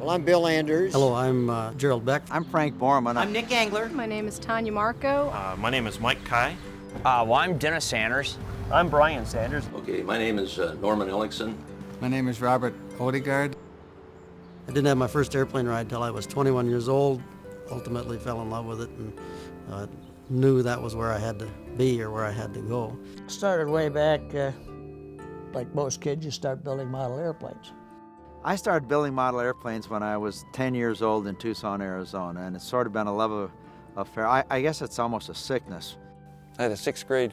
Well, I'm Bill Anders. Hello, I'm Gerald Beck. I'm Frank Borman. I'm Nick Angler. My name is Tanya Marco. My name is Mike Kai. Well, I'm Dennis Sanders. I'm Brian Sanders. Okay, my name is Norman Ellickson. My name is Robert Odegaard. I didn't have my first airplane ride till I was 21 years old. Ultimately fell in love with it and knew that was where I had to be or where I had to go. Started way back, like most kids, you start building model airplanes. I started building model airplanes when I was 10 years old in Tucson, Arizona, and it's sort of been a love affair. I guess it's almost a sickness. I had a sixth grade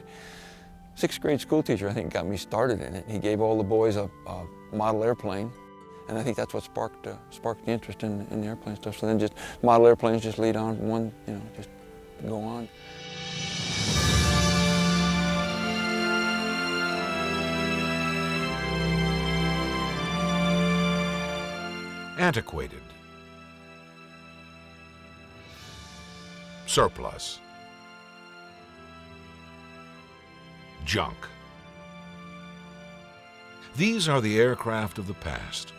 school teacher, I think, got me started in it. He gave all the boys a model airplane, and I think that's what sparked the interest in the airplane stuff. So then just model airplanes just lead on one, just go on. Antiquated, surplus, junk. These are the aircraft of the past.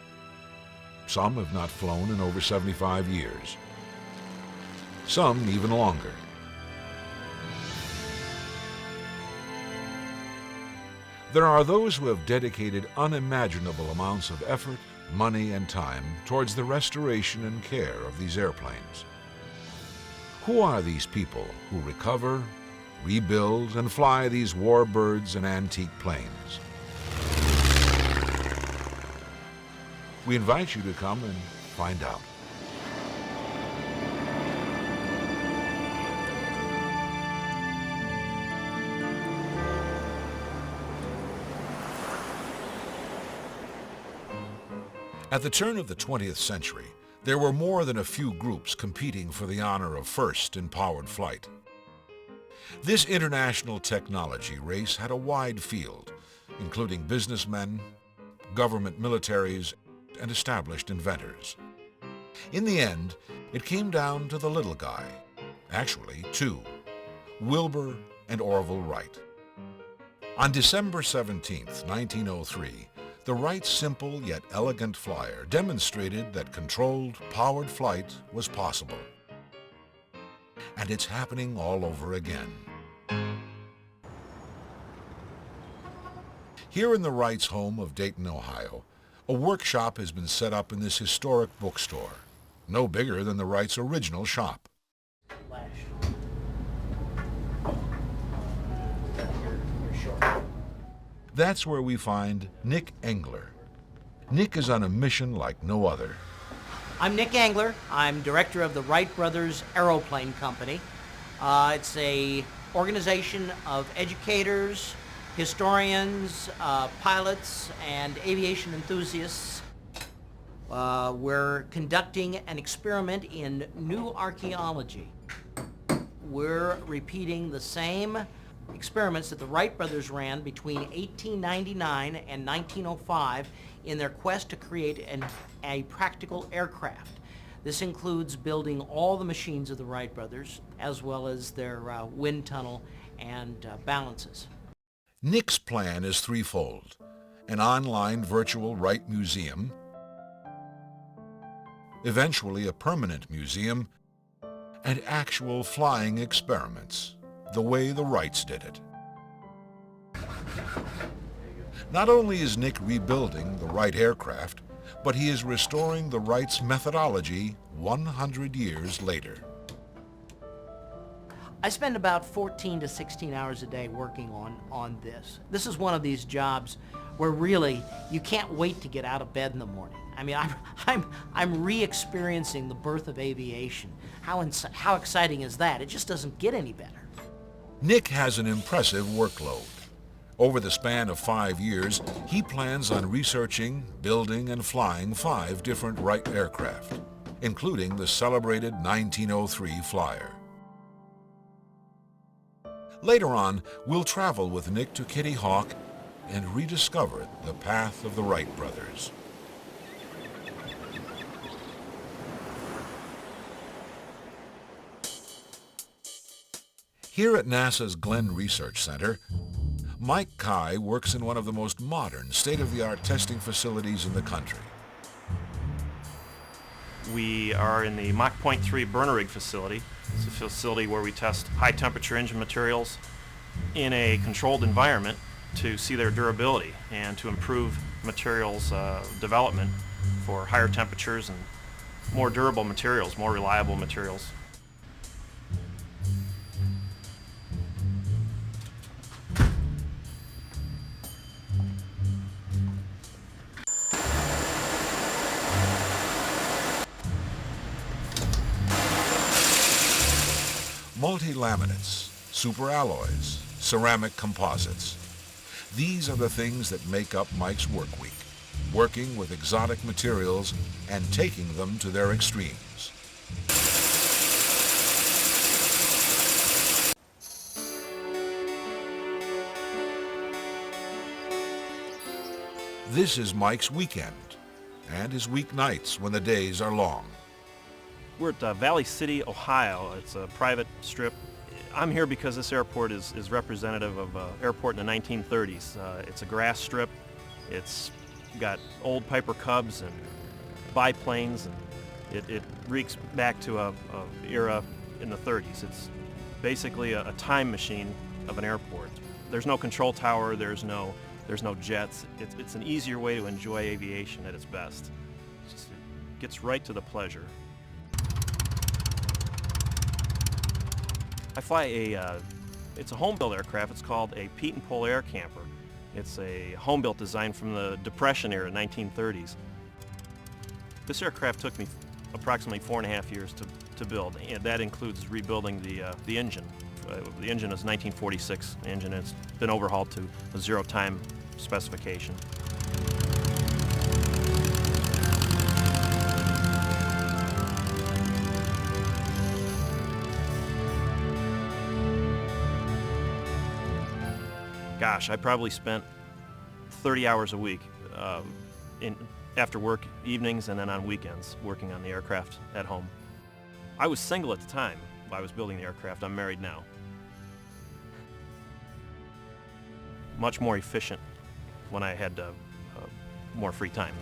Some have not flown in over 75 years. Some even longer. There are those who have dedicated unimaginable amounts of effort, money, and time towards the restoration and care of these airplanes. Who are these people who recover, rebuild, and fly these warbirds and antique planes? We invite you to come and find out. At the turn of the 20th century, there were more than a few groups competing for the honor of first in powered flight. This international technology race had a wide field, including businessmen, government militaries, and established inventors. In the end, it came down to the little guy, actually two, Wilbur and Orville Wright. On December 17, 1903, the Wright's simple yet elegant flyer demonstrated that controlled, powered flight was possible. And it's happening all over again. Here in the Wrights' home of Dayton, Ohio, a workshop has been set up in this historic bookstore, no bigger than the Wrights' original shop. That's where we find Nick Angler. Nick is on a mission like no other. I'm Nick Angler. I'm director of the Wright Brothers Aeroplane Company. It's a organization of educators, historians, pilots, and aviation enthusiasts. We're conducting an experiment in new archaeology. We're repeating the same experiments that the Wright brothers ran between 1899 and 1905 in their quest to create a practical aircraft. This includes building all the machines of the Wright brothers, as well as their wind tunnel and balances. Nick's plan is threefold: an online virtual Wright museum, eventually a permanent museum, and actual flying experiments, the way the Wrights did it. Not only is Nick rebuilding the Wright aircraft, but he is restoring the Wrights' methodology 100 years later. I spend about 14 to 16 hours a day working on this. This is one of these jobs where really you can't wait to get out of bed in the morning. I mean, I'm re-experiencing the birth of aviation. How exciting is that? It just doesn't get any better. Nick has an impressive workload. Over the span of 5 years, he plans on researching, building, and flying 5 different Wright aircraft, including the celebrated 1903 Flyer. Later on, we'll travel with Nick to Kitty Hawk and rediscover the path of the Wright brothers. Here at NASA's Glenn Research Center, Mike Kai works in one of the most modern, state-of-the-art testing facilities in the country. We are in the Mach .3 burner rig facility. It's a facility where we test high temperature engine materials in a controlled environment to see their durability and to improve materials development for higher temperatures and more durable materials, more reliable materials. Multi-laminates, superalloys, ceramic composites. These are the things that make up Mike's work week, working with exotic materials and taking them to their extremes. This is Mike's weekend and his weeknights when the days are long. We're at Valley City, Ohio. It's a private strip. I'm here because this airport is representative of an airport in the 1930s. It's a grass strip. It's got old Piper Cubs and biplanes, and it reeks back to a era in the 30s. It's basically a time machine of an airport. There's no control tower. There's no jets. It's an easier way to enjoy aviation at its best. It gets right to the pleasure. I fly it's a home-built aircraft. It's called a pietenpol air camper. It's a home-built design from the Depression era, 1930s. This aircraft took me approximately 4.5 years to build, and that includes rebuilding the engine. The engine is a 1946 engine. It's been overhauled to a zero-time specification. Gosh, I probably spent 30 hours a week after work evenings and then on weekends working on the aircraft at home. I was single at the time I was building the aircraft. I'm married now. Much more efficient when I had more free time.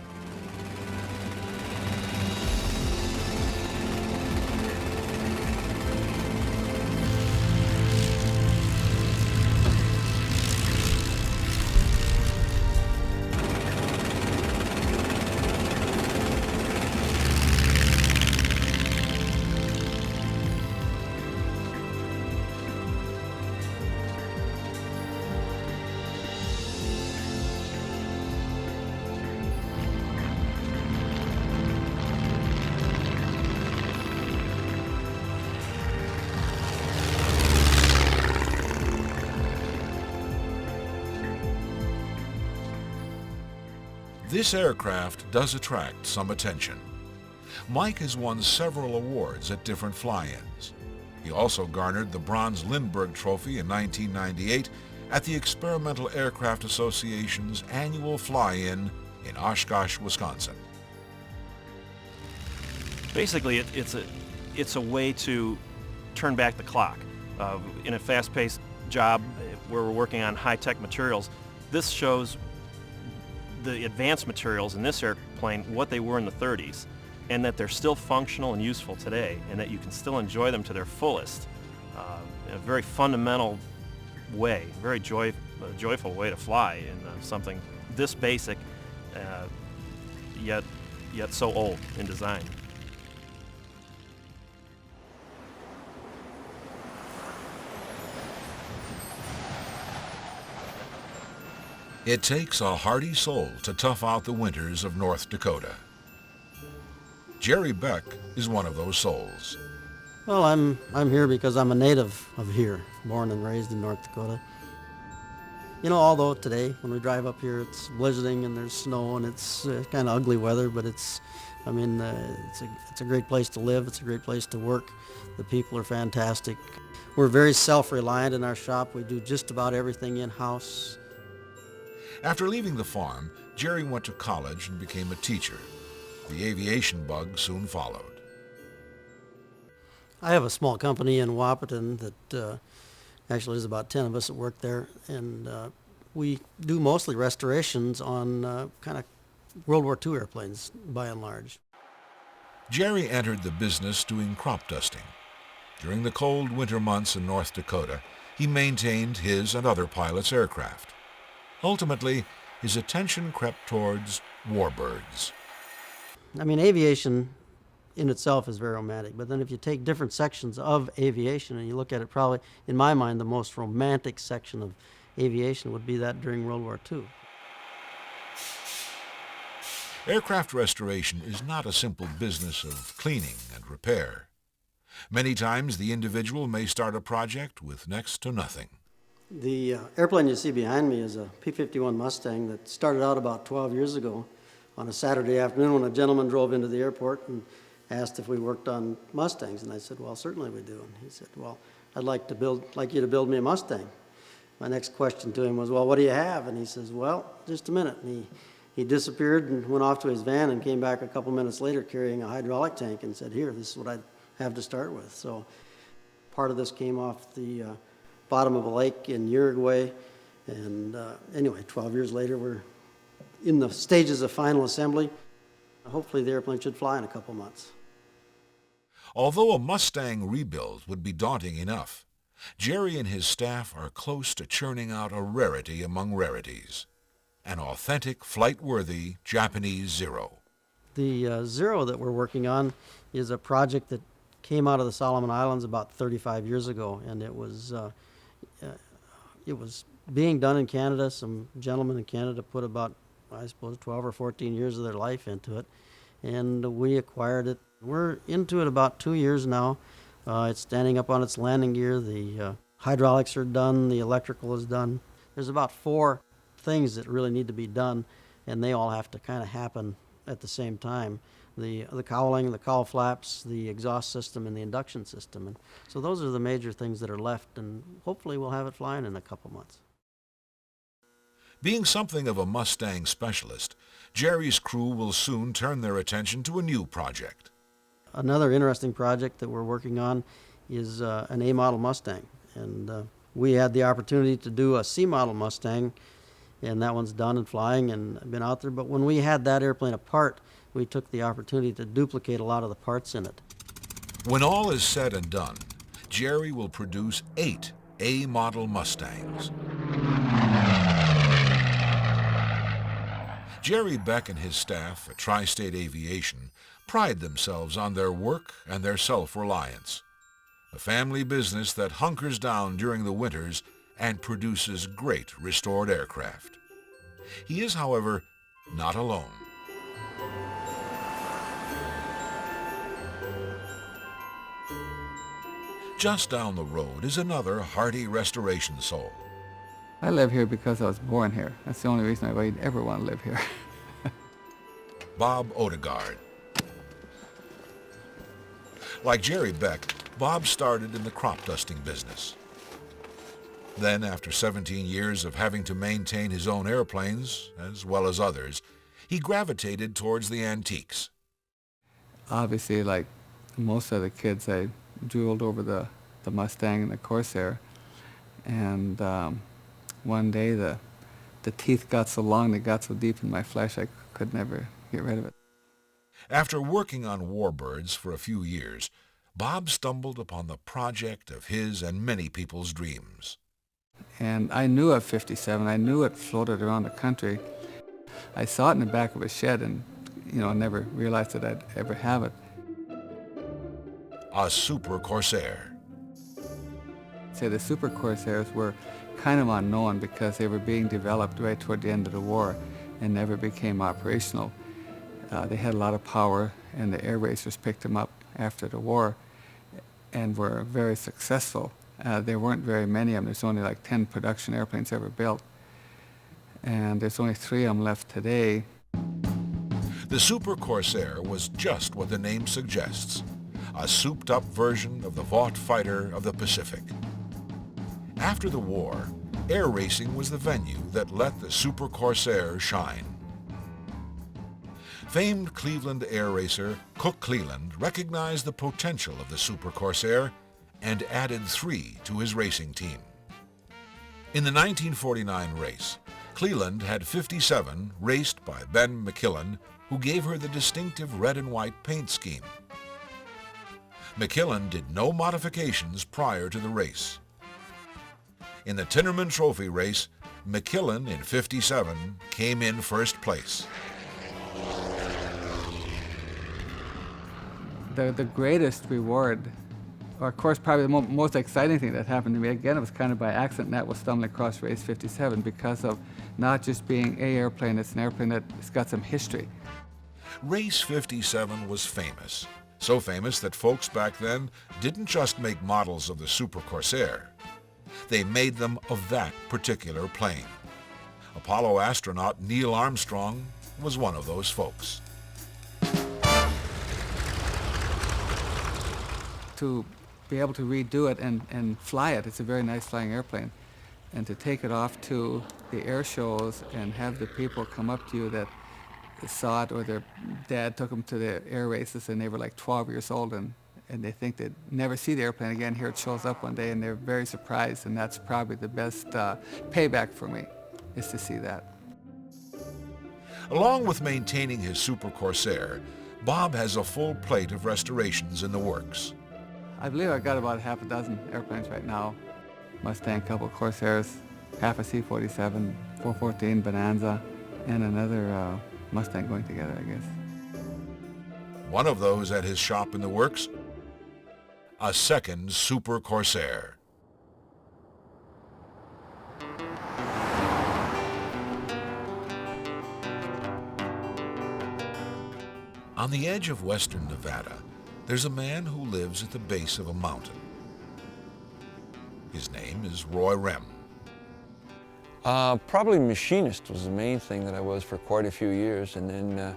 This aircraft does attract some attention. Mike has won several awards at different fly-ins. He also garnered the Bronze Lindbergh Trophy in 1998 at the Experimental Aircraft Association's annual fly-in in Oshkosh, Wisconsin. Basically, it's a way to turn back the clock. In a fast-paced job where we're working on high-tech materials, this shows the advanced materials in this airplane, what they were in the 30s, and that they're still functional and useful today, and that you can still enjoy them to their fullest in a very fundamental way, very joyful way to fly in something this basic, yet so old in design. It takes a hardy soul to tough out the winters of North Dakota. Jerry Beck is one of those souls. Well, I'm here because I'm a native of here, born and raised in North Dakota. You know, although today when we drive up here it's blizzarding and there's snow and it's kind of ugly weather, but it's a great place to live. It's a great place to work. The people are fantastic. We're very self-reliant in our shop. We do just about everything in-house. After leaving the farm, Jerry went to college and became a teacher. The aviation bug soon followed. I have a small company in Wahpeton that actually there's about 10 of us that work there, and we do mostly restorations on kind of World War II airplanes by and large. Jerry entered the business doing crop dusting. During the cold winter months in North Dakota, he maintained his and other pilots' aircraft. Ultimately, his attention crept towards warbirds. I mean, aviation in itself is very romantic, but then if you take different sections of aviation and you look at it, probably, in my mind, the most romantic section of aviation would be that during World War II. Aircraft restoration is not a simple business of cleaning and repair. Many times the individual may start a project with next to nothing. The airplane you see behind me is a P-51 Mustang that started out about 12 years ago on a Saturday afternoon when a gentleman drove into the airport and asked if we worked on Mustangs. And I said, well, certainly we do. And he said, well, I'd like you to build me a Mustang. My next question to him was, well, what do you have? And he says, well, just a minute. And he disappeared and went off to his van and came back a couple minutes later carrying a hydraulic tank and said, here, this is what I have to start with. So part of this came off the bottom of a lake in Uruguay. And anyway, 12 years later, we're in the stages of final assembly. Hopefully the airplane should fly in a couple months. Although a Mustang rebuild would be daunting enough, Jerry and his staff are close to churning out a rarity among rarities, an authentic, flight-worthy Japanese Zero. The Zero that we're working on is a project that came out of the Solomon Islands about 35 years ago, and it was being done in Canada. Some gentlemen in Canada put about, I suppose, 12 or 14 years of their life into it, and we acquired it. We're into it about 2 years now. It's standing up on its landing gear. The hydraulics are done. The electrical is done. There's about 4 things that really need to be done, and they all have to kind of happen at the same time. The cowling, the cowl flaps, the exhaust system, and the induction system. And so those are the major things that are left, and hopefully we'll have it flying in a couple months. Being something of a Mustang specialist, Jerry's crew will soon turn their attention to a new project. Another interesting project that we're working on is an A-model Mustang. And we had the opportunity to do a C-model Mustang, and that one's done and flying and been out there. But when we had that airplane apart, we took the opportunity to duplicate a lot of the parts in it. When all is said and done, Jerry will produce 8 A-model Mustangs. Jerry Beck and his staff at Tri-State Aviation pride themselves on their work and their self-reliance. A family business that hunkers down during the winters and produces great restored aircraft. He is, however, not alone. Just down the road is another hardy restoration soul. I live here because I was born here. That's the only reason I'd ever want to live here. Bob Odegaard. Like Jerry Beck, Bob started in the crop dusting business. Then, after 17 years of having to maintain his own airplanes, as well as others, he gravitated towards the antiques. Obviously, like most of the kids, I drooled over the Mustang and the Corsair. And one day the teeth got so long, they got so deep in my flesh, I could never get rid of it. After working on Warbirds for a few years, Bob stumbled upon the project of his and many people's dreams. And I knew of 57. I knew it floated around the country. I saw it in the back of a shed and, never realized that I'd ever have it. A Super Corsair. Say the Super Corsairs were kind of unknown because they were being developed right toward the end of the war and never became operational. They had a lot of power, and the air racers picked them up after the war and were very successful. There weren't very many of them. There's only like 10 production airplanes ever built. And there's only 3 of them left today. The Super Corsair was just what the name suggests, a souped-up version of the Vought fighter of the Pacific. After the war, air racing was the venue that let the Super Corsair shine. Famed Cleveland air racer Cook Cleland recognized the potential of the Super Corsair and added 3 to his racing team. In the 1949 race, Cleland had 57 raced by Ben McKillen, who gave her the distinctive red and white paint scheme. McKillen did no modifications prior to the race. In the Tinnerman Trophy race, McKillen in '57 came in first place. The greatest reward, or of course probably the most exciting thing that happened to me, again it was kind of by accident, and that was stumbling across race 57 because of not just being an airplane, it's an airplane that's got some history. Race 57 was famous. So famous that folks back then didn't just make models of the Super Corsair. They made them of that particular plane. Apollo astronaut Neil Armstrong was one of those folks. To be able to redo it and fly it, it's a very nice flying airplane. And to take it off to the air shows and have the people come up to you that saw it, or their dad took them to the air races and they were like 12 years old and they think they'd never see the airplane again. Here it shows up one day and they're very surprised, and that's probably the best payback for me, is to see that. Along with maintaining his Super Corsair, Bob has a full plate of restorations in the works. I believe I've got about half a dozen airplanes right now. Mustang, couple Corsairs, half a C-47, 414 Bonanza, and another Mustang going together, I guess. One of those at his shop in the works, a second Super Corsair. On the edge of western Nevada, there's a man who lives at the base of a mountain. His name is Roy Rem. Probably machinist was the main thing that I was for quite a few years, and then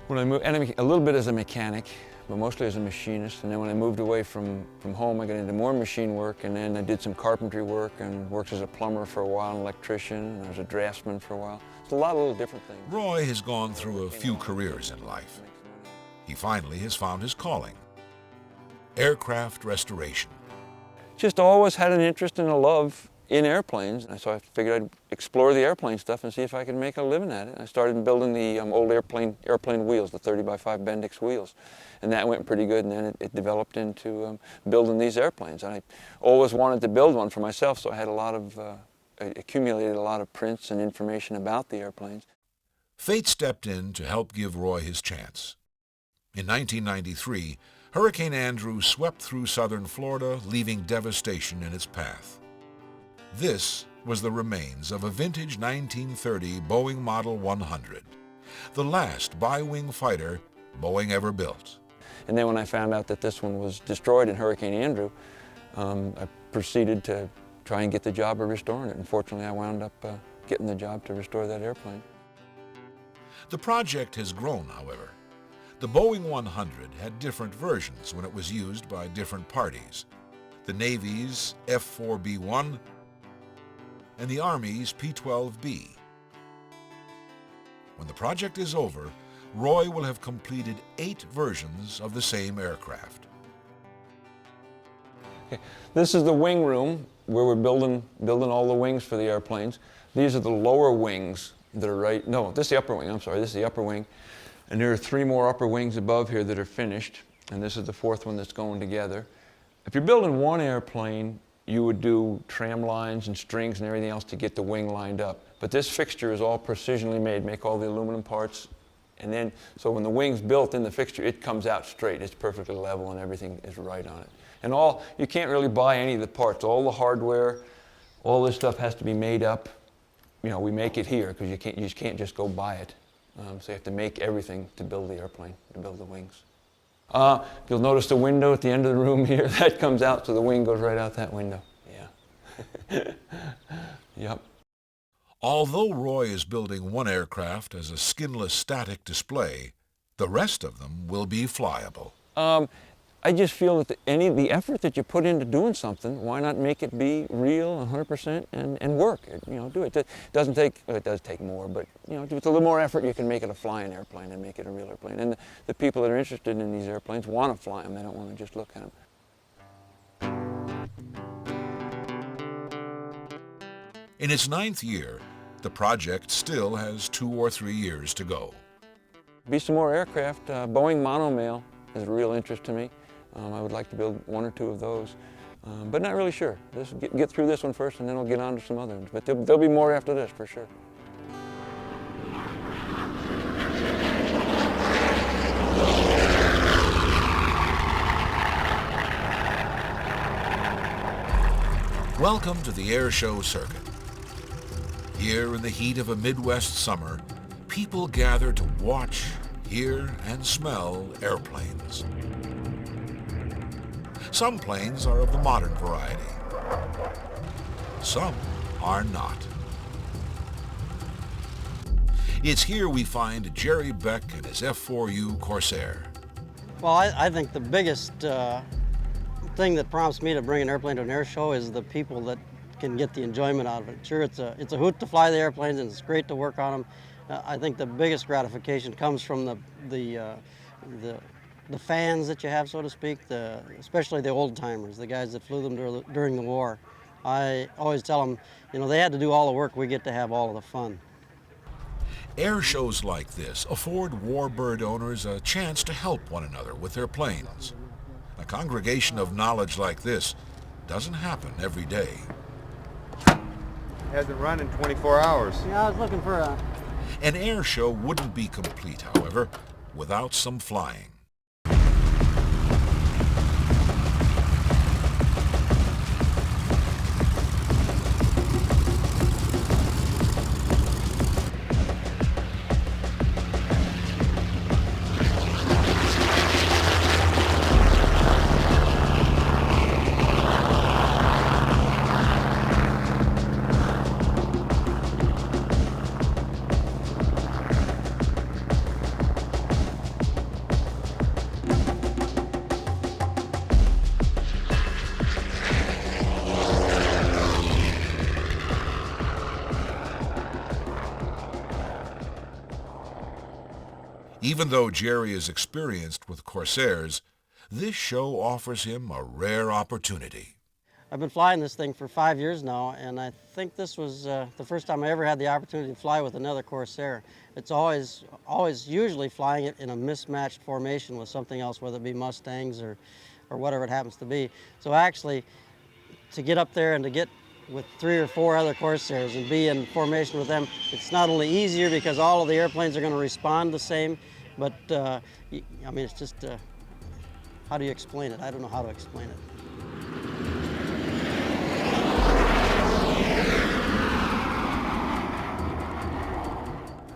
when I moved, and a little bit as a mechanic, but mostly as a machinist. And then when I moved away from home, I got into more machine work, and then I did some carpentry work and worked as a plumber for a while, an electrician, and I was a draftsman for a while. It's a lot of little different things. Roy has gone through a few careers in life. He finally has found his calling, aircraft restoration. Just always had an interest and a love in airplanes, and so I figured I'd explore the airplane stuff and see if I could make a living at it. I started building the old airplane wheels, the 30x5 Bendix wheels, and that went pretty good, and then it developed into building these airplanes. And I always wanted to build one for myself, so I had I accumulated a lot of prints and information about the airplanes. Fate stepped in to help give Roy his chance. In 1993, Hurricane Andrew swept through southern Florida, leaving devastation in its path. This was the remains of a vintage 1930 Boeing Model 100, the last bi-wing fighter Boeing ever built. And then when I found out that this one was destroyed in Hurricane Andrew, I proceeded to try and get the job of restoring it. Unfortunately, I wound up getting the job to restore that airplane. The project has grown, however. The Boeing 100 had different versions when it was used by different parties. The Navy's F-4B-1 and the Army's P-12B. When the project is over, Roy will have completed 8 versions of the same aircraft. Okay. This is the wing room where we're building all the wings for the airplanes. These are the lower wings that are this is the upper wing, I'm sorry, this is the upper wing. And there are 3 more upper wings above here that are finished, and this is the 4th one that's going together. If you're building one airplane, you would do tram lines and strings and everything else to get the wing lined up. But this fixture is all precisionally made, make all the aluminum parts, and then, so when the wing's built in the fixture, it comes out straight. It's perfectly level and everything is right on it. And you can't really buy any of the parts. All the hardware, all this stuff has to be made up. You know, we make it here because you just can't just go buy it. So you have to make everything to build the airplane, to build the wings. You'll notice the window at the end of the room here, that comes out, so the wing goes right out that window. Yeah. Yep. Although Roy is building one aircraft as a skinless static display, the rest of them will be flyable. I just feel that the effort that you put into doing something, why not make it be real 100% and work? Do it. It does take more, but with a little more effort, you can make it a flying airplane and make it a real airplane. And the people that are interested in these airplanes want to fly them. They don't want to just look at them. In its 9th year, the project still has 2 or 3 years to go. Be some more aircraft. Boeing monomail is a real interest to me. I would like to build 1 or 2 of those, but not really sure. Let's get through this one first, and then I'll get on to some other ones. But there'll be more after this, for sure. Welcome to the air show circuit. Here in the heat of a Midwest summer, people gather to watch, hear, and smell airplanes. Some planes are of the modern variety. Some are not. It's here we find Jerry Beck and his F4U Corsair. Well, I think the biggest thing that prompts me to bring an airplane to an air show is the people that can get the enjoyment out of it. Sure, it's a hoot to fly the airplanes, and it's great to work on them. I think the biggest gratification comes from the fans that you have, so to speak, especially the old timers, the guys that flew them during the war. I always tell them, you know, they had to do all the work, we get to have all of the fun. Air shows like this afford Warbird owners a chance to help one another with their planes. A congregation of knowledge like this doesn't happen every day. Hasn't run in 24 hours. Yeah, I was looking for a... An air show wouldn't be complete, however, without some flying. Even though Jerry is experienced with Corsairs, this show offers him a rare opportunity. I've been flying this thing for 5 years now, and I think this was the first time I ever had the opportunity to fly with another Corsair. It's always usually flying it in a mismatched formation with something else, whether it be Mustangs or whatever it happens to be. So actually, to get up there and to get with 3 or 4 other Corsairs and be in formation with them, it's not only easier because all of the airplanes are going to respond the same, but I mean, it's just, how do you explain it? I don't know how to explain it.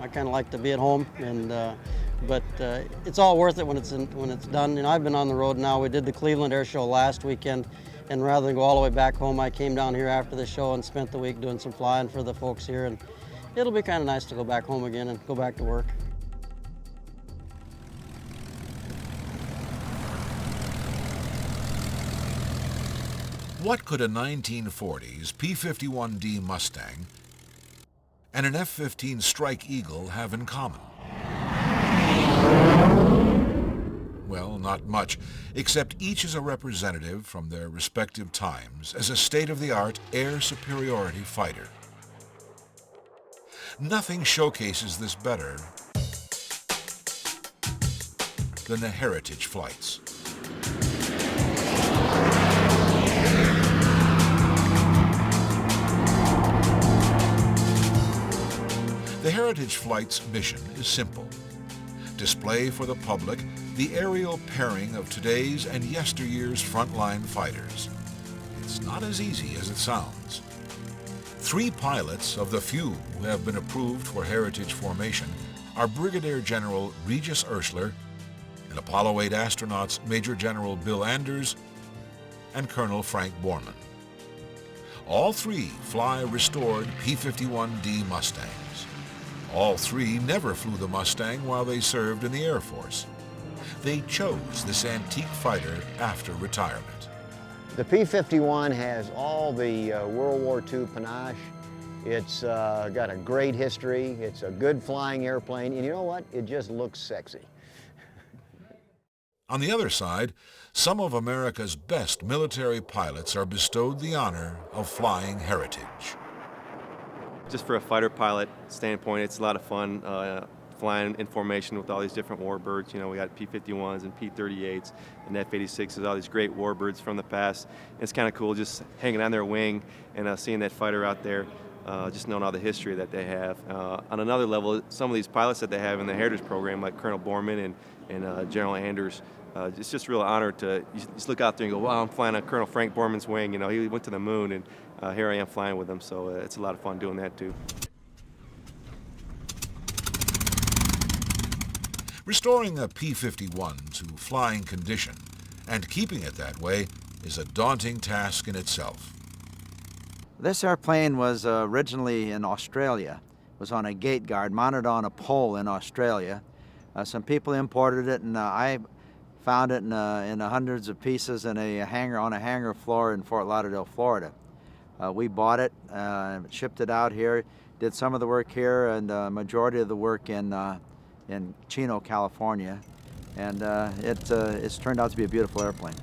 I kind of like to be at home, and but it's all worth it when it's done. You know, I've been on the road now. We did the Cleveland Air Show last weekend, and rather than go all the way back home, I came down here after the show and spent the week doing some flying for the folks here, and it'll be kind of nice to go back home again and go back to work. What could a 1940s P-51D Mustang and an F-15 Strike Eagle have in common? Well, not much, except each is a representative from their respective times as a state-of-the-art air superiority fighter. Nothing showcases this better than the heritage flights. The Heritage Flight's mission is simple: display for the public the aerial pairing of today's and yesteryear's frontline fighters. It's not as easy as it sounds. 3 pilots of the few who have been approved for Heritage formation are Brigadier General Regis Ursler and Apollo 8 astronauts Major General Bill Anders and Colonel Frank Borman. All 3 fly restored P-51D Mustangs. All 3 never flew the Mustang while they served in the Air Force. They chose this antique fighter after retirement. The P-51 has all the World War II panache. It's got a great history. It's a good flying airplane, and you know what? It just looks sexy. On the other side, some of America's best military pilots are bestowed the honor of flying Heritage. Just for a fighter pilot standpoint, it's a lot of fun flying in formation with all these different warbirds. You know, we got P-51s and P-38s and F-86s, all these great warbirds from the past. And it's kind of cool just hanging on their wing and seeing that fighter out there, just knowing all the history that they have. On another level, some of these pilots that they have in the Heritage Program, like Colonel Borman and General Anders, it's just a real honor to just look out there and go, wow, I'm flying on Colonel Frank Borman's wing. You know, he went to the moon, and here I am flying with him. So it's a lot of fun doing that too. Restoring a P-51 to flying condition and keeping it that way is a daunting task in itself. This airplane was originally in Australia. It was on a gate guard mounted on a pole in Australia. Some people imported it, and I found it in hundreds of pieces in a hangar on a hangar floor in Fort Lauderdale, Florida. We bought it, shipped it out here, did some of the work here, and majority of the work in Chino, California, and it's turned out to be a beautiful airplane.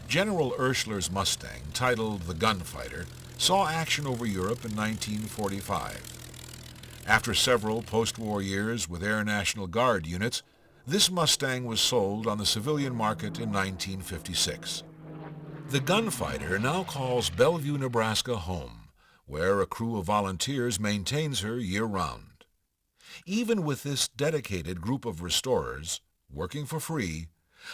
General Oechsler's Mustang, titled the Gunfighter, saw action over Europe in 1945. After several post-war years with Air National Guard units, this Mustang was sold on the civilian market in 1956. The Gunfighter now calls Bellevue, Nebraska home, where a crew of volunteers maintains her year-round. Even with this dedicated group of restorers, working for free,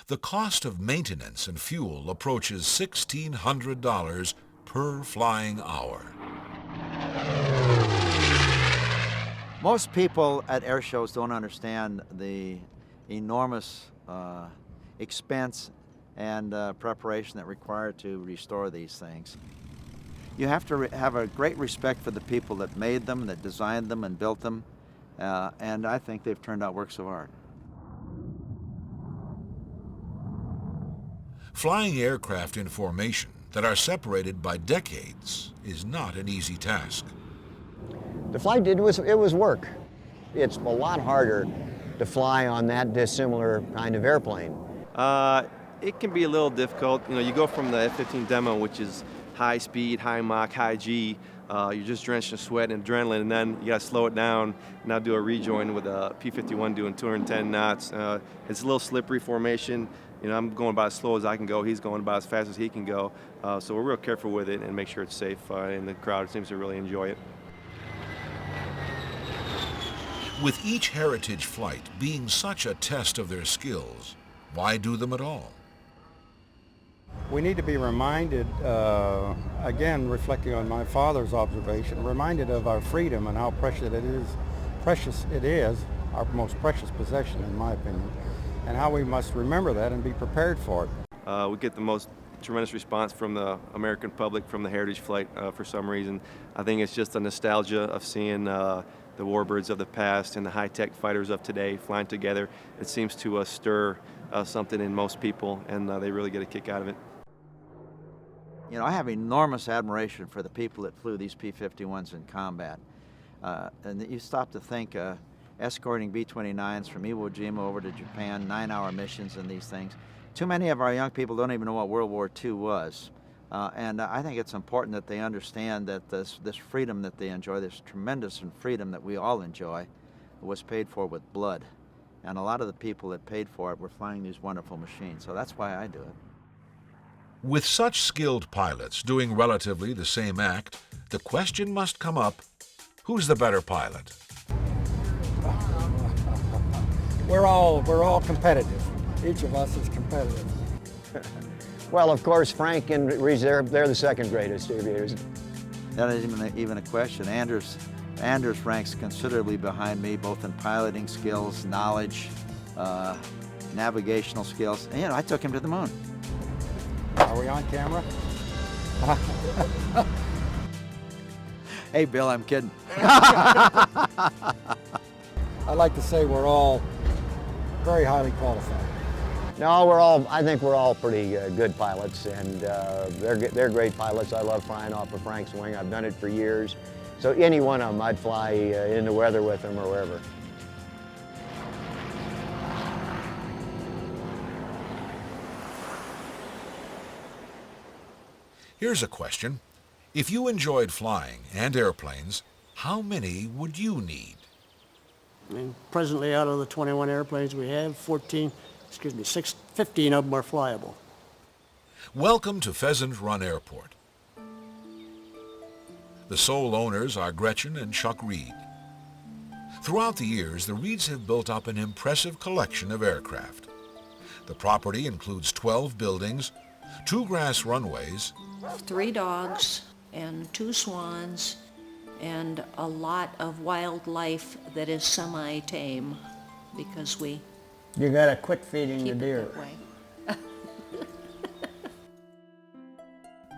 the cost of maintenance and fuel approaches $1,600 per flying hour. Most people at air shows don't understand the enormous expense and preparation that required to restore these things. You have to have a great respect for the people that made them, that designed them and built them, and I think they've turned out works of art. Flying aircraft in formation that are separated by decades is not an easy task. The flight it was work. It's a lot harder to fly on that dissimilar kind of airplane. It can be a little difficult. You know, you go from the F-15 demo, which is high speed, high Mach, high G. You're just drenched in sweat and adrenaline, and then you got to slow it down. Now do a rejoin with a P-51 doing 210 knots. It's a little slippery formation. You know, I'm going about as slow as I can go. He's going about as fast as he can go. So we're real careful with it and make sure it's safe, and the crowd seems to really enjoy it. With each heritage flight being such a test of their skills, why do them at all? We need to be reminded, again, reflecting on my father's observation, reminded of our freedom and how precious it is, our most precious possession, in my opinion, and how we must remember that and be prepared for it. We get the most tremendous response from the American public from the Heritage Flight for some reason. I think it's just a nostalgia of seeing the warbirds of the past and the high-tech fighters of today flying together. It seems to stir something in most people, and they really get a kick out of it. You know, I have enormous admiration for the people that flew these P-51s in combat. And you stop to think, escorting B-29s from Iwo Jima over to Japan, 9-hour missions and these things. Too many of our young people don't even know what World War II was. And I think it's important that they understand that this freedom that they enjoy, this tremendous freedom that we all enjoy, was paid for with blood. And a lot of the people that paid for it were flying these wonderful machines. So that's why I do it. With such skilled pilots doing relatively the same act, the question must come up, who's the better pilot? We're all competitive. Each of us is competitive. Well, of course, Frank and Reserve, they're the second greatest aviators. That isn't even a question. Anders ranks considerably behind me, both in piloting skills, knowledge, navigational skills. And, you know, I took him to the moon. Are we on camera? Hey, Bill, I'm kidding. I like to say we're all very highly qualified. No, I think we're all pretty good pilots, and they're great pilots. I love flying off of Frank's wing. I've done it for years. So any one of them, I'd fly in the weather with them or wherever. Here's a question. If you enjoyed flying and airplanes, How many would you need? I mean, presently out of the 21 airplanes we have, 15 of them are flyable. Welcome to Pheasant Run Airport. The sole owners are Gretchen and Chuck Reed. Throughout the years, the Reeds have built up an impressive collection of aircraft. The property includes 12 buildings, 2 grass runways, 3 dogs and 2 swans, and a lot of wildlife that is semi-tame because we You gotta quit feeding keep the it deer. that way.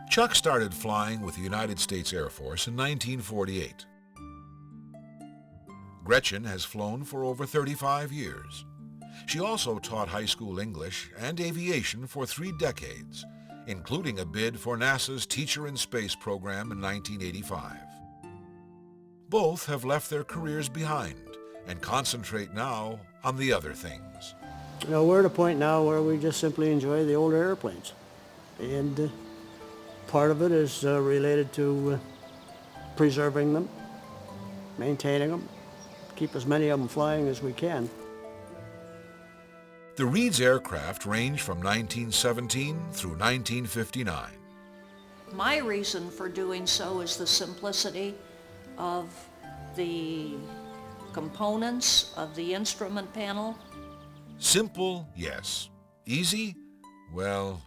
Chuck started flying with the United States Air Force in 1948. Gretchen has flown for over 35 years. She also taught high school English and aviation for 3 decades, including a bid for NASA's Teacher in Space program in 1985. Both have left their careers behind and concentrate now on the other things. You know, we're at a point now where we just simply enjoy the older airplanes. And part of it is related to preserving them, maintaining them, keep as many of them flying as we can. The Reed's aircraft range from 1917 through 1959. My reason for doing so is the simplicity of the components of the instrument panel. Simple, yes. Easy? Well,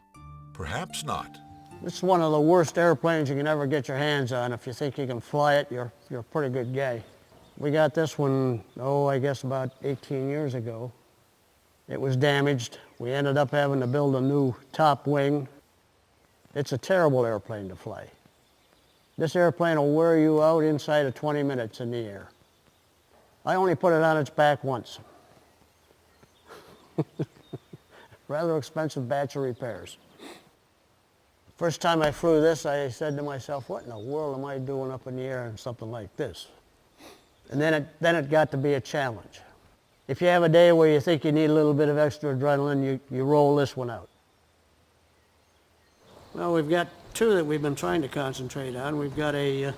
perhaps not. It's one of the worst airplanes you can ever get your hands on. If you think you can fly it, you're a pretty good guy. We got this one, I guess about 18 years ago. It was damaged. We ended up having to build a new top wing. It's a terrible airplane to fly. This airplane will wear you out inside of 20 minutes in the air. I only put it on its back once. Rather expensive batch of repairs. First time I flew this, I said to myself, what in the world am I doing up in the air in something like this? And then it got to be a challenge. If you have a day where you think you need a little bit of extra adrenaline, you roll this one out. Well, we've got 2 that we've been trying to concentrate on. We've got a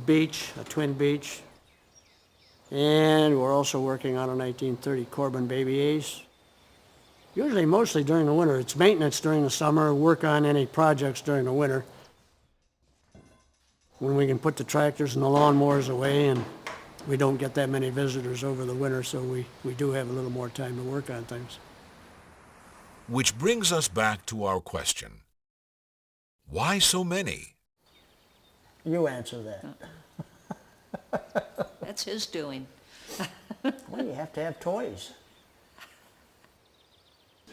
beach, a twin beach, and we're also working on a 1930 Corbin Baby Ace. Usually, mostly during the winter. It's maintenance during the summer, work on any projects during the winter, when we can put the tractors and the lawnmowers away and we don't get that many visitors over the winter, so we do have a little more time to work on things. Which brings us back to our question. Why so many? You answer that. That's his doing. Well, you have to have toys.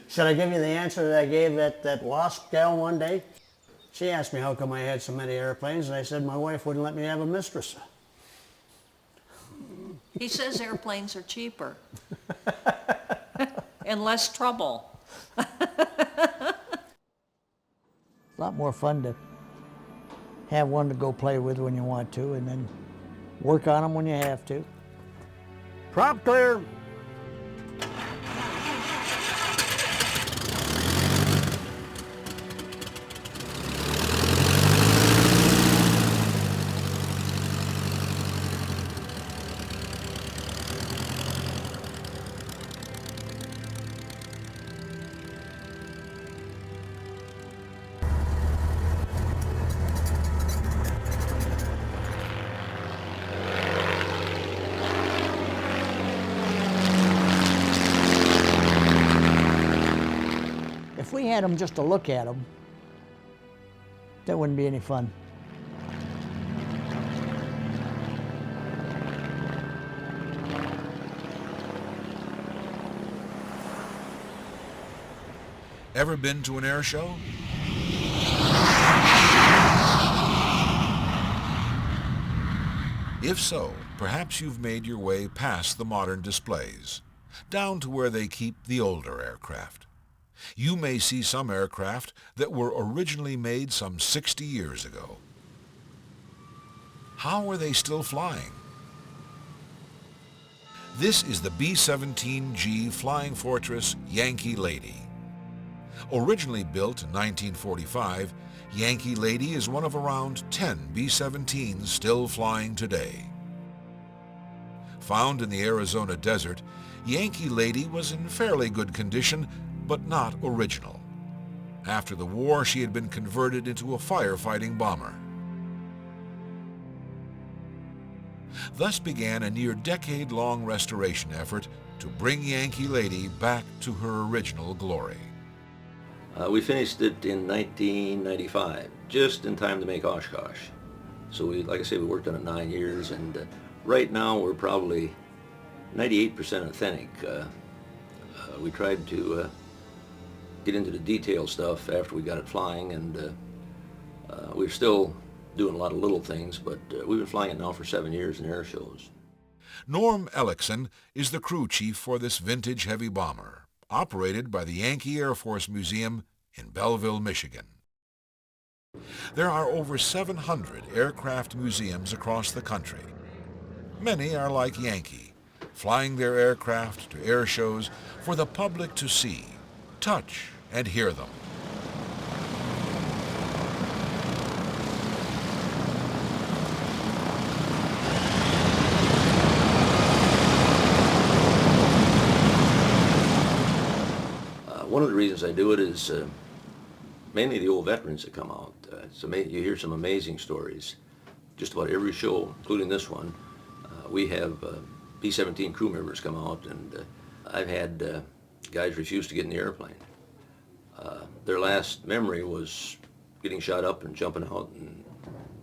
Should I give you the answer that I gave that lost gal one day? She asked me how come I had so many airplanes, and I said my wife wouldn't let me have a mistress. He says airplanes are cheaper and less trouble. A lot more fun to have one to go play with when you want to, and then work on them when you have to. Prop clear. If we had them just to look at them, that wouldn't be any fun. Ever been to an air show? If so, perhaps you've made your way past the modern displays, down to where they keep the older aircraft. You may see some aircraft that were originally made some 60 years ago. How are they still flying? This is the B-17G Flying Fortress Yankee Lady. Originally built in 1945, Yankee Lady is one of around 10 B-17s still flying today. Found in the Arizona desert, Yankee Lady was in fairly good condition, but not original. After the war, she had been converted into a firefighting bomber. Thus began a near decade-long restoration effort to bring Yankee Lady back to her original glory. We finished it in 1995, just in time to make Oshkosh. So like I say, we worked on it 9 years, and right now we're probably 98% authentic. We tried to get into the detail stuff after we got it flying, and we're still doing a lot of little things, but we've been flying it now for 7 years in air shows. Norm Ellickson is the crew chief for this vintage heavy bomber, operated by the Yankee Air Force Museum in Belleville, Michigan. There are over 700 aircraft museums across the country. Many are like Yankee, flying their aircraft to air shows for the public to see, touch, and hear them. One of the reasons I do it is mainly the old veterans that come out. You hear some amazing stories. Just about every show, including this one, we have B-17 crew members come out, and I've had guys refuse to get in the airplane. Their last memory was getting shot up and jumping out and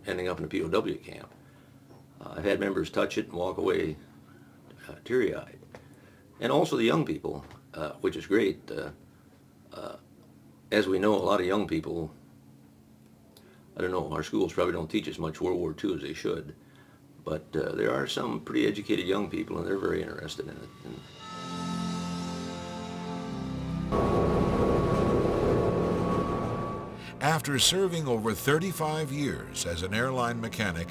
ending up in a POW camp. I've had members touch it and walk away teary-eyed. And also the young people, which is great. As we know, a lot of young people, I don't know, our schools probably don't teach as much World War II as they should, but there are some pretty educated young people, and they're very interested in it. After serving over 35 years as an airline mechanic,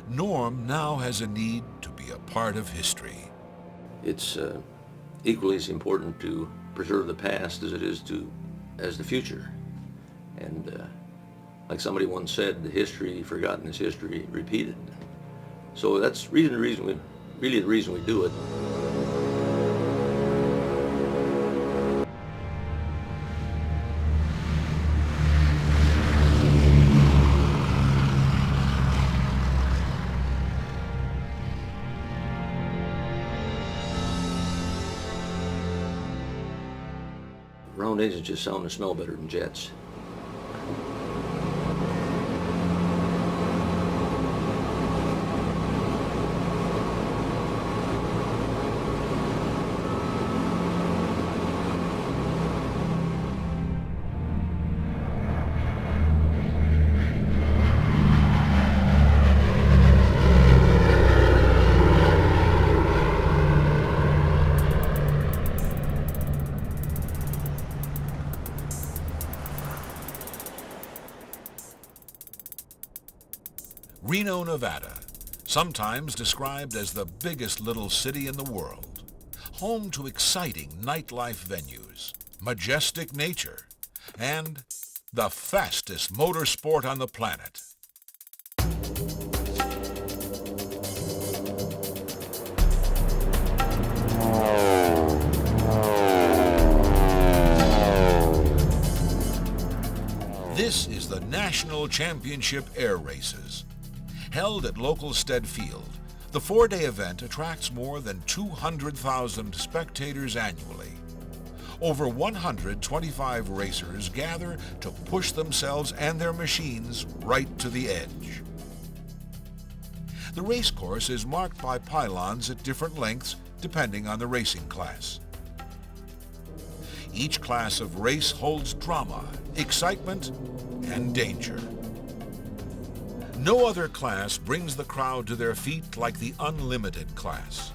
Norm now has a need to be a part of history. It's equally as important to preserve the past as it is as the future. And like somebody once said, the history forgotten is history repeated. So that's really the reason we do it. Round engines just sound and smell better than jets. Reno, Nevada, sometimes described as the biggest little city in the world, home to exciting nightlife venues, majestic nature, and the fastest motorsport on the planet. This is the National Championship Air Races. Held at local Stead Field, the 4-day event attracts more than 200,000 spectators annually. Over 125 racers gather to push themselves and their machines right to the edge. The race course is marked by pylons at different lengths depending on the racing class. Each class of race holds drama, excitement, and danger. No other class brings the crowd to their feet like the Unlimited class.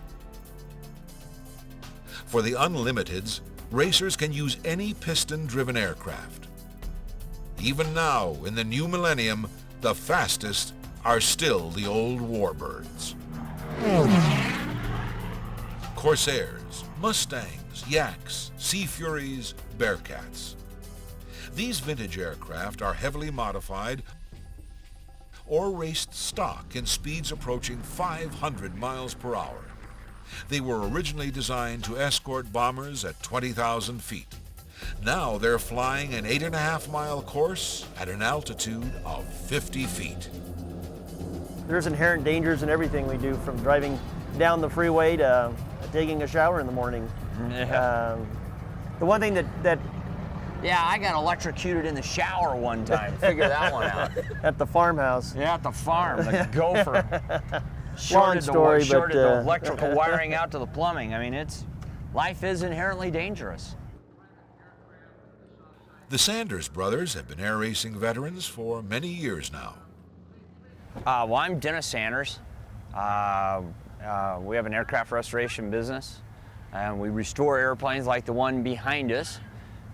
For the Unlimiteds, racers can use any piston-driven aircraft. Even now, in the new millennium, the fastest are still the old Warbirds. Corsairs, Mustangs, Yaks, Sea Furies, Bearcats. These vintage aircraft are heavily modified or raced stock in speeds approaching 500 miles per hour. They were originally designed to escort bombers at 20,000 feet. Now they're flying an 8.5-mile course at an altitude of 50 feet. There's inherent dangers in everything we do, from driving down the freeway to taking a shower in the morning. Yeah. The one thing that Yeah, I got electrocuted in the shower one time. Figure that one out. at the farmhouse. Yeah, at the farm, the gopher. Long story, shorted but the electrical wiring out to the plumbing. I mean, life is inherently dangerous. The Sanders brothers have been air racing veterans for many years now. Well, I'm Dennis Sanders. We have an aircraft restoration business, and we restore airplanes like the one behind us,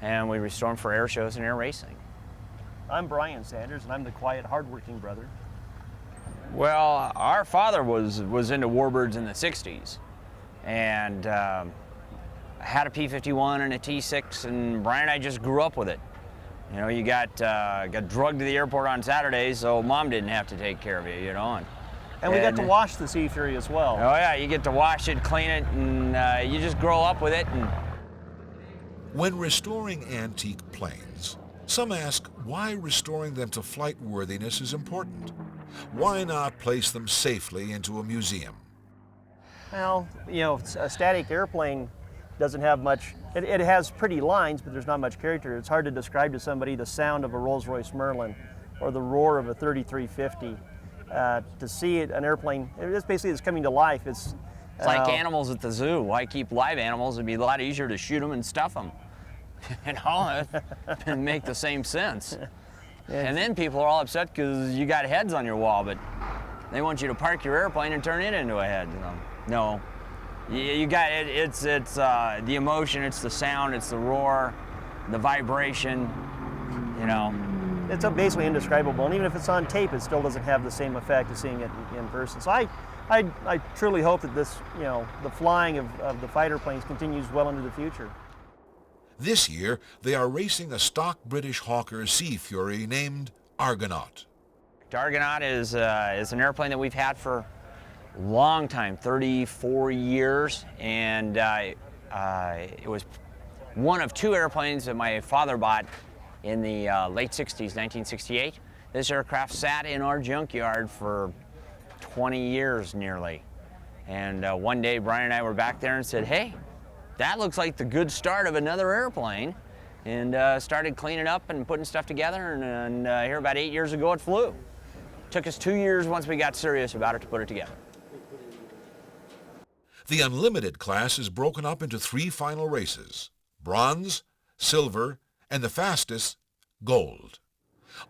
and we restore them for air shows and air racing. I'm Brian Sanders, and I'm the quiet, hardworking brother. Well, our father was into warbirds in the 60s, and had a P-51 and a T-6, and Brian and I just grew up with it. You know, you got drugged to the airport on Saturdays, so Mom didn't have to take care of you, you know. And we got to wash the Sea Fury as well. Oh yeah, you get to wash it, clean it, and you just grow up with it. And when restoring antique planes, some ask why restoring them to flight worthiness is important. Why not place them safely into a museum? Well, you know, a static airplane doesn't have much, it has pretty lines, but there's not much character. It's hard to describe to somebody the sound of a Rolls-Royce Merlin or the roar of a 3350. To see an airplane, it's basically coming to life. It's like animals at the zoo. Why keep live animals? It'd be a lot easier to shoot them and stuff them. You know, and make the same sense. And then people are all upset because you got heads on your wall, but they want you to park your airplane and turn it into a head. You know? No, you got it. It's the emotion, it's the sound, it's the roar, the vibration. You know. It's basically indescribable, and even if it's on tape, it still doesn't have the same effect as seeing it in person. So I truly hope that this, you know, the flying of the fighter planes continues well into the future. This year, they are racing a stock British Hawker Sea Fury named Argonaut. Argonaut is an airplane that we've had for a long time, 34 years, and it was one of two airplanes that my father bought in the late 60s, 1968. This aircraft sat in our junkyard for 20 years nearly. And one day Brian and I were back there and said, hey, that looks like the good start of another airplane. And started cleaning up and putting stuff together, and here about 8 years ago it flew. Took us 2 years once we got serious about it to put it together. The Unlimited class is broken up into 3 final races: bronze, silver, and the fastest, gold.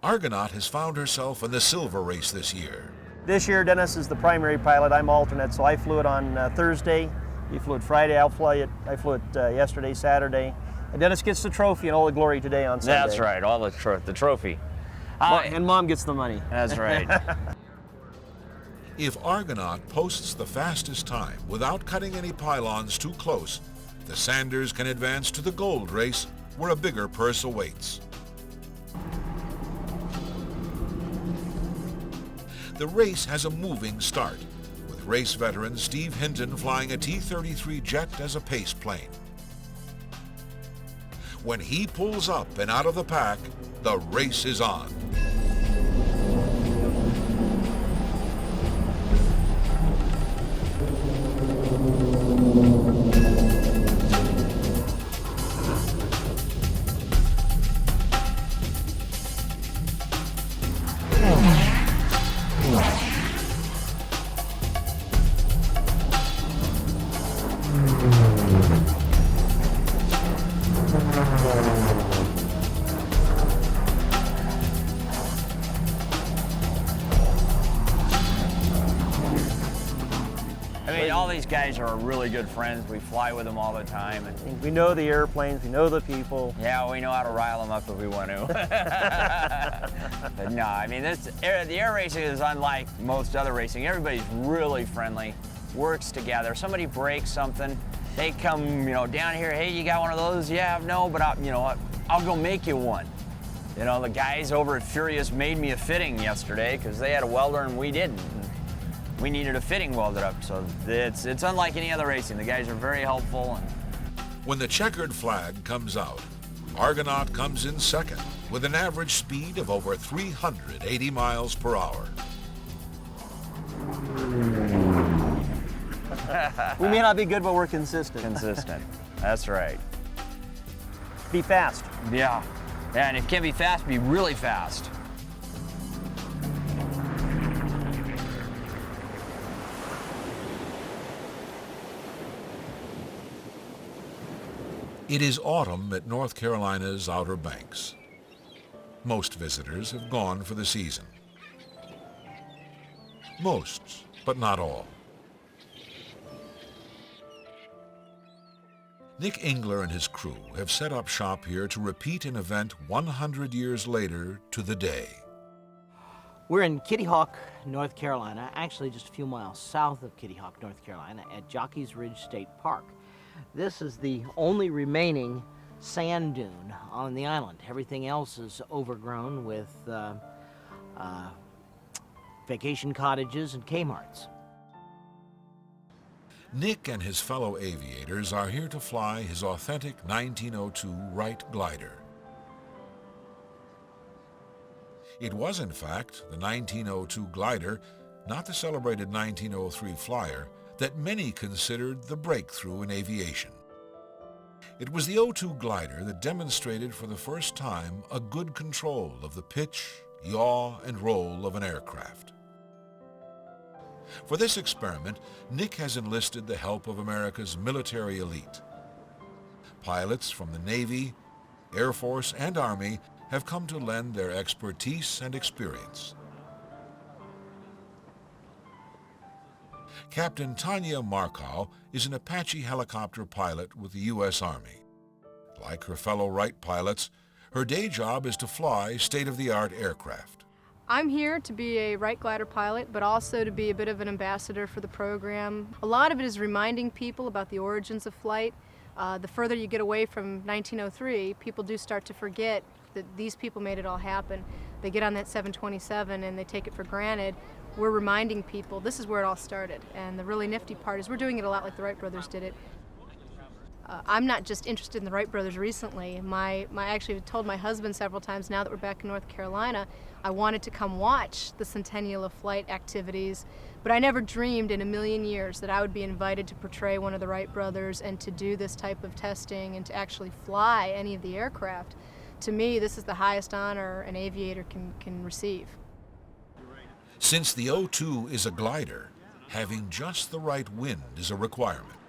Argonaut has found herself in the silver race this year. This year, Dennis is the primary pilot. I'm alternate, so I flew it on Thursday. He flew it Friday. I flew it yesterday, Saturday. And Dennis gets the trophy and all the glory today on Sunday. That's right, all the trophy. And Mom gets the money. That's right. If Argonaut posts the fastest time without cutting any pylons too close, the Sanders can advance to the gold race, where a bigger purse awaits. The race has a moving start, with race veteran Steve Hinton flying a T-33 jet as a pace plane. When he pulls up and out of the pack, the race is on. All these guys are really good friends. We fly with them all the time. And we know the airplanes, we know the people. Yeah, we know how to rile them up if we want to. But no, I mean, the air racing is unlike most other racing. Everybody's really friendly, works together. Somebody breaks something, they come, you know, down here. Hey, you got one of those? Yeah, no, but I'll go make you one. You know, the guys over at Furious made me a fitting yesterday because they had a welder and we didn't. We needed a fitting welded up, so it's unlike any other racing. The guys are very helpful. And when the checkered flag comes out, Argonaut comes in second with an average speed of over 380 miles per hour. We may not be good, but we're consistent. Consistent, that's right. Be fast. Yeah, and if you can't be fast, be really fast. It is autumn at North Carolina's Outer Banks. Most visitors have gone for the season. Most, but not all. Nick Engler and his crew have set up shop here to repeat an event 100 years later to the day. We're in Kitty Hawk, North Carolina, actually just a few miles south of Kitty Hawk, North Carolina, at Jockey's Ridge State Park. This is the only remaining sand dune on the island. Everything else is overgrown with vacation cottages and Kmarts. Nick and his fellow aviators are here to fly his authentic 1902 Wright Glider. It was, in fact, the 1902 Glider, not the celebrated 1903 Flyer, that many considered the breakthrough in aviation. It was the 02 Glider that demonstrated for the first time a good control of the pitch, yaw, and roll of an aircraft. For this experiment, Nick has enlisted the help of America's military elite. Pilots from the Navy, Air Force, and Army have come to lend their expertise and experience. Captain Tanya Markow is an Apache helicopter pilot with the U.S. Army. Like her fellow Wright pilots, her day job is to fly state-of-the-art aircraft. I'm here to be a Wright Glider pilot, but also to be a bit of an ambassador for the program. A lot of it is reminding people about the origins of flight. The further you get away from 1903, people do start to forget that these people made it all happen. They get on that 727 and they take it for granted. We're reminding people this is where it all started. And the really nifty part is we're doing it a lot like the Wright brothers did it. I'm not just interested in the Wright brothers recently. I actually told my husband several times now that we're back in North Carolina, I wanted to come watch the Centennial of Flight activities, but I never dreamed in a million years that I would be invited to portray one of the Wright brothers and to do this type of testing and to actually fly any of the aircraft. To me, this is the highest honor an aviator can receive. Since the 02 is a glider, having just the right wind is a requirement.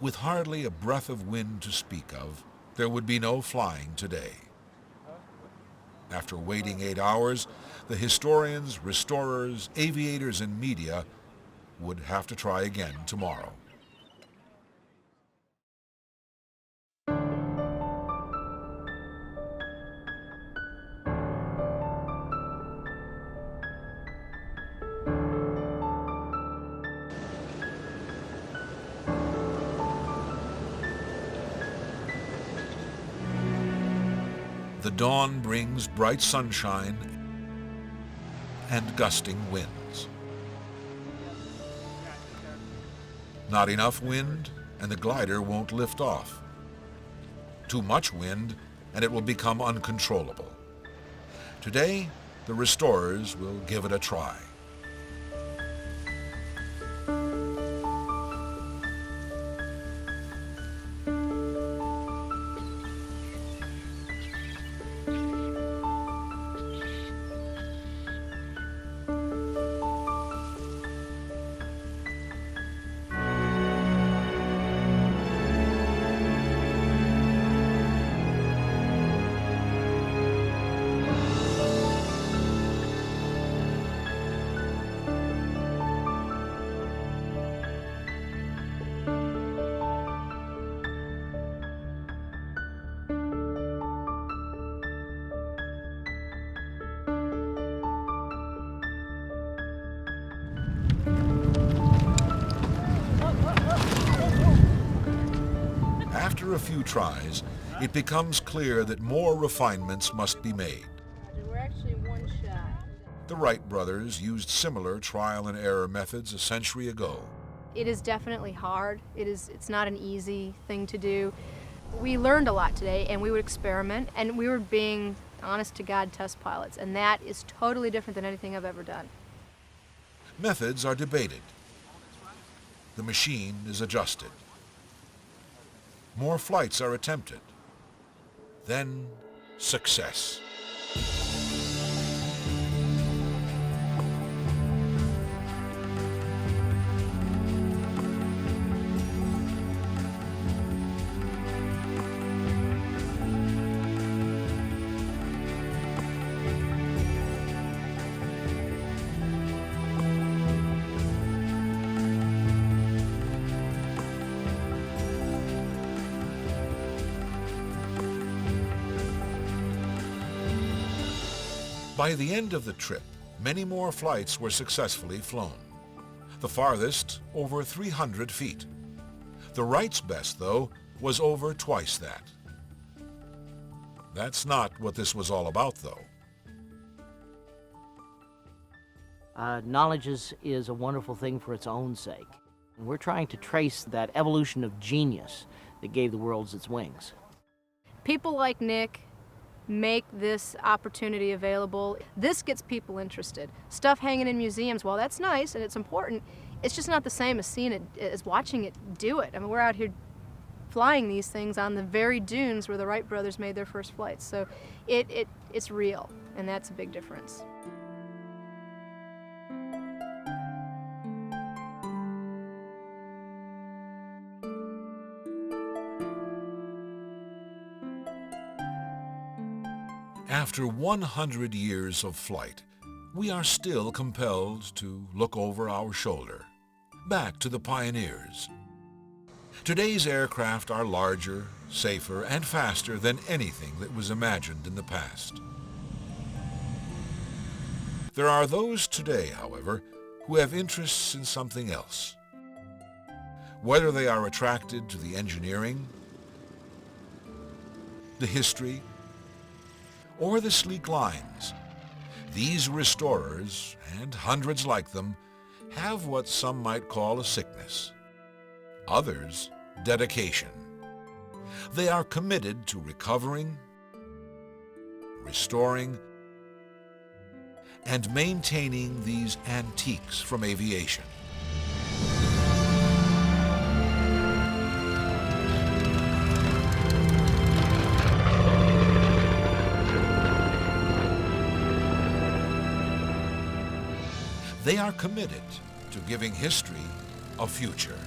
With hardly a breath of wind to speak of, there would be no flying today. After waiting 8 hours, the historians, restorers, aviators, and media would have to try again tomorrow. The dawn brings bright sunshine and gusting winds. Not enough wind, and the glider won't lift off. Too much wind, and it will become uncontrollable. Today, the restorers will give it a try. After a few tries, it becomes clear that more refinements must be made. We're actually one shot. The Wright brothers used similar trial and error methods a century ago. It is definitely hard. It's not an easy thing to do. We learned a lot today, and we would experiment, and we were being honest-to-God test pilots, and that is totally different than anything I've ever done. Methods are debated. The machine is adjusted. More flights are attempted. Then, success. By the end of the trip, many more flights were successfully flown. The farthest, over 300 feet. The Wright's best, though, was over twice that. That's not what this was all about, though. Knowledge is a wonderful thing for its own sake. And we're trying to trace that evolution of genius that gave the world its wings. People like Nick make this opportunity available. This gets people interested. Stuff hanging in museums, well, that's nice and it's important. It's just not the same as seeing it, as watching it do it. I mean, we're out here flying these things on the very dunes where the Wright brothers made their first flights. So it's real, and that's a big difference. After 100 years of flight, we are still compelled to look over our shoulder, back to the pioneers. Today's aircraft are larger, safer, and faster than anything that was imagined in the past. There are those today, however, who have interests in something else. Whether they are attracted to the engineering, the history, or the sleek lines, these restorers, and hundreds like them, have what some might call a sickness. Others, dedication. They are committed to recovering, restoring, and maintaining these antiques from aviation. They are committed to giving history a future.